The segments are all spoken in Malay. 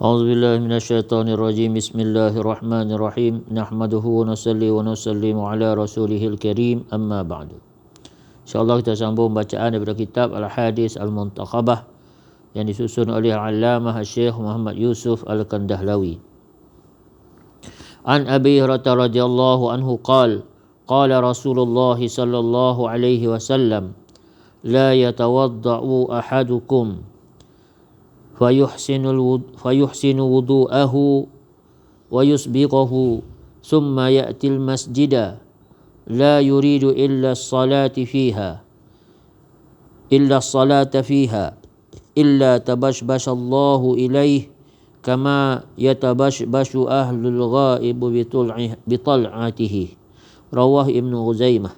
A'udzubillahi minasyaitonirrajim. Bismillahirrahmanirrahim. Nahmaduhu wa nusalli wa nusallimu ala rasulihil karim. Amma ba'du. InsyaAllah kita sambung bacaan daripada kitab Al-Hadis Al-Muntakhabah yang disusun oleh Allamah Syekh Muhammad Yusuf Al-Kandahlawi. An Abi Hurairah radhiyallahu anhu qala qala Rasulullah sallallahu alaihi wasallam la yatawadda'u ahadukum fayuhsinu wudu'ahu wa yusbighahu thumma ya'til masjida la yuridu illa as-salata fiha illa tabashbashallahu ilaih kama yatabashbashu ahlul ghaib bital'atihi. Rawah Ibnu Huzaimah.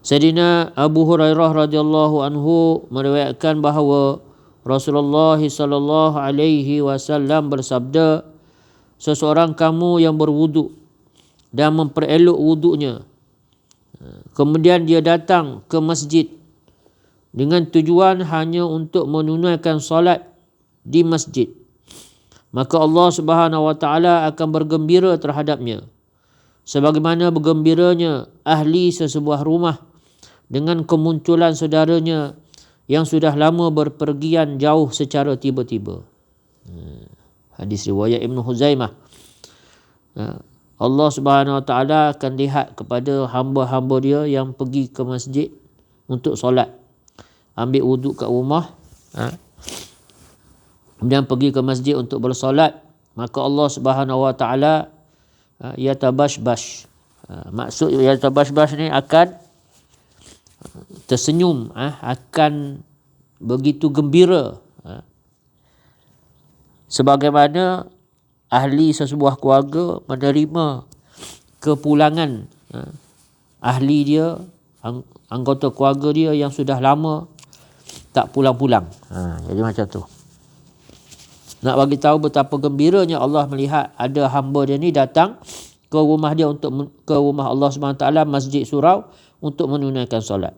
Sayyidina Abu Hurairah radhiyallahu anhu meriwayatkan bahawa Rasulullah sallallahu alaihi wasallam bersabda, seseorang kamu yang berwuduk dan memperelok wuduknya, kemudian dia datang ke masjid dengan tujuan hanya untuk menunaikan solat di masjid, maka Allah Subhanahu wa taala akan bergembira terhadapnya sebagaimana bergembiranya ahli sesebuah rumah dengan kemunculan saudaranya yang sudah lama berpergian jauh secara tiba-tiba. Hadis riwayat Ibnu Huzaimah. Allah Subhanahu wa taala akan lihat kepada hamba-hamba dia yang pergi ke masjid untuk solat, ambil wuduk kat rumah, kemudian pergi ke masjid untuk bersolat, maka Allah Subhanahu wa taala yatabashbash. Maksud yatabashbash ni akan tersenyum, akan begitu gembira, sebagaimana ahli sesebuah keluarga menerima kepulangan ahli dia, anggota keluarga dia yang sudah lama tak pulang-pulang. Jadi macam tu. Nak bagi tahu betapa gembiranya Allah melihat ada hamba dia ni datang ke rumah dia, untuk ke rumah Allah SWT, Masjid Surau, untuk menunaikan solat.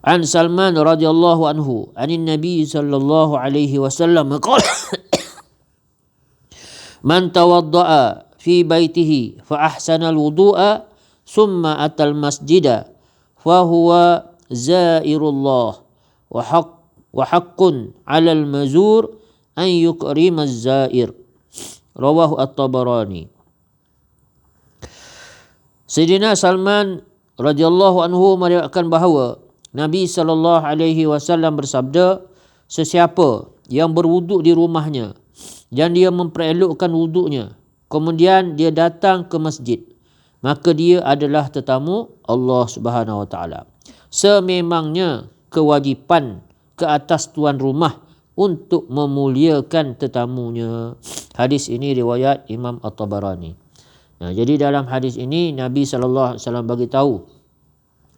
An Salman radhiyallahu anhu anin Nabi sallallahu alaihi wasallam qala man tawadda'a fi baitihi fa ahsana al-wudu'a thumma atal masjida fa huwa zairullah wa haqqun 'ala al-mazur an yukrima az-zair. Rawahu At-Tabarani. Sayyidina Salman radhiyallahu anhu meriwayatkan bahawa Nabi SAW bersabda, sesiapa yang berwuduk di rumahnya dan dia memperelokkan wuduknya, kemudian dia datang ke masjid, maka dia adalah tetamu Allah Subhanahu wa taala. Sememangnya kewajipan ke atas tuan rumah untuk memuliakan tetamunya. Hadis ini riwayat Imam At-Tabarani. Jadi dalam hadis ini Nabi SAW bagi tahu,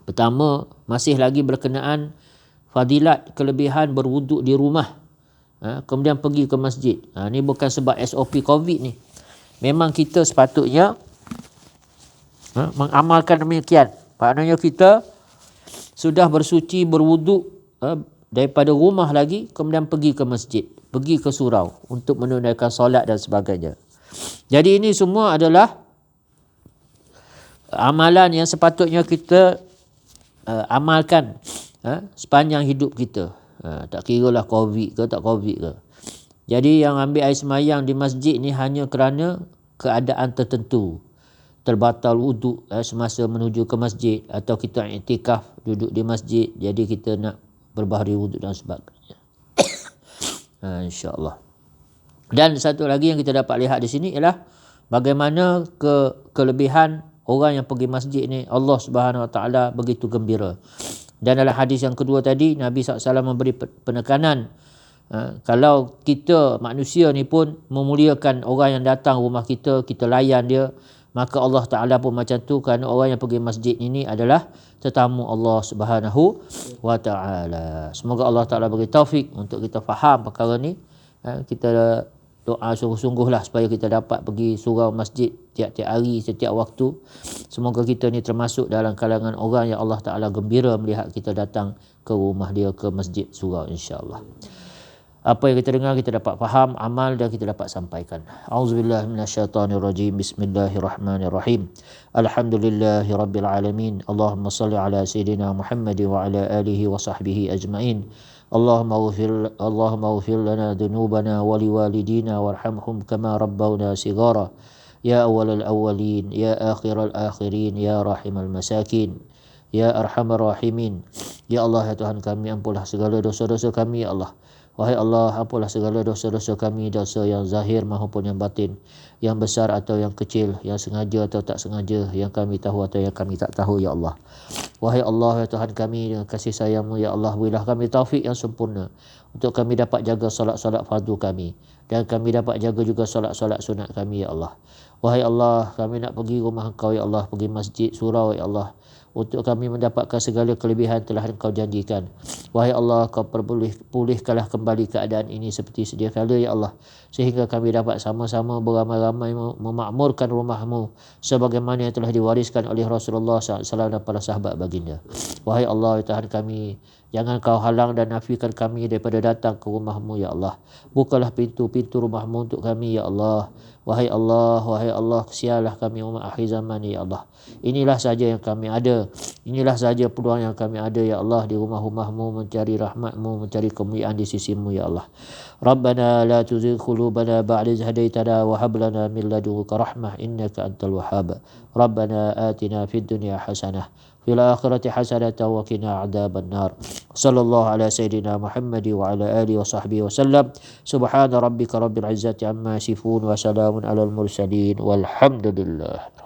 pertama, masih lagi berkenaan fadilat kelebihan berwuduk di rumah, kemudian pergi ke masjid. Ni bukan sebab SOP COVID ni. Memang kita sepatutnya mengamalkan demikian. Maknanya kita sudah bersuci berwuduk daripada rumah lagi, kemudian pergi ke masjid, pergi ke surau untuk menunaikan solat dan sebagainya. Jadi ini semua adalah amalan yang sepatutnya kita amalkan sepanjang hidup kita, tak kira lah COVID ke tak COVID ke. Jadi yang ambil air semayang di masjid ni hanya kerana keadaan tertentu, terbatal wuduk semasa menuju ke masjid, atau kita iktikaf duduk di masjid, jadi kita nak berbahari wuduk dan sebagainya. InsyaAllah. Dan satu lagi yang kita dapat lihat di sini ialah bagaimana kelebihan orang yang pergi masjid ni, Allah Subhanahu wa taala begitu gembira. Dan dalam hadis yang kedua tadi, Nabi SAW memberi penekanan, kalau kita manusia ni pun memuliakan orang yang datang rumah kita, kita layan dia, maka Allah Ta'ala pun macam tu, kerana orang yang pergi masjid ini adalah tetamu Allah Subhanahu wa taala. Semoga Allah Ta'ala bagi taufik untuk kita faham perkara ni. Kita doa sungguh-sungguhlah supaya kita dapat pergi surau masjid tiap-tiap hari, setiap waktu. Semoga kita ni termasuk dalam kalangan orang yang Allah Ta'ala gembira melihat kita datang ke rumah dia, ke masjid surau, insya-Allah. Apa yang kita dengar kita dapat faham, amal dan kita dapat sampaikan. Auzubillahi minasyaitonirrajim. Bismillahirrahmanirrahim. Alhamdulillahirabbil alamin. Allahumma salli ala sayidina Muhammad wa ala alihi wa sahbihi ajmain. Allahumma ighfir lana dhunubana wa liwalidina warhamhum kama rabbawna shighara. Ya awwalal awwalin, ya akhiral akhirin, ya rahimal masakin, ya arhamar rahimin. Ya Allah, ya Tuhan kami, ampunlah segala dosa-dosa kami, ya Allah. Wahai Allah, ampunlah segala dosa-dosa kami, dosa yang zahir maupun yang batin, yang besar atau yang kecil, yang sengaja atau tak sengaja, yang kami tahu atau yang kami tak tahu, ya Allah. Wahai Allah, ya Tuhan kami, dengan kasih sayang-Mu, ya Allah, berilah kami taufik yang sempurna untuk kami dapat jaga solat-solat fardu kami, dan kami dapat jaga juga solat-solat sunat kami, ya Allah. Wahai Allah, kami nak pergi rumah Engkau, ya Allah, pergi masjid, surau, ya Allah, untuk kami mendapatkan segala kelebihan telah Engkau janjikan. Wahai Allah, Kau pulihkanlah kembali keadaan ini seperti sedia kala, ya Allah, sehingga kami dapat sama-sama beramai-ramai memakmurkan rumah-Mu sebagaimana yang telah diwariskan oleh Rasulullah SAW dan para sahabat baginda. Wahai Allah, ya Tuhan kami, jangan Kau halang dan nafikan kami daripada datang ke rumah-Mu, ya Allah. Bukalah pintu-pintu rumah-Mu untuk kami, ya Allah. Wahai Allah, kesialah kami umat akhir zaman, ya Allah. Inilah saja yang kami ada. Inilah saja peluang yang kami ada, ya Allah, di rumah-rumah-Mu, mencari rahmat-Mu, mencari kemuliaan di sisi-Mu, ya Allah. Rabbana la tuzigh qulubana ba'da idh hadaitana wa hab lana min ladunka rahmah innaka antal wahhab. Rabbana atina fid dunya hasanah fil akhirati hasanatan wa qina adzaban nar. Sallallahu ala sayidina Muhammad wa ala alihi wa sahbihi wa sallam. Subhana rabbika rabbil izzati amma yasifun wa salamun alal mursalin walhamdulillah.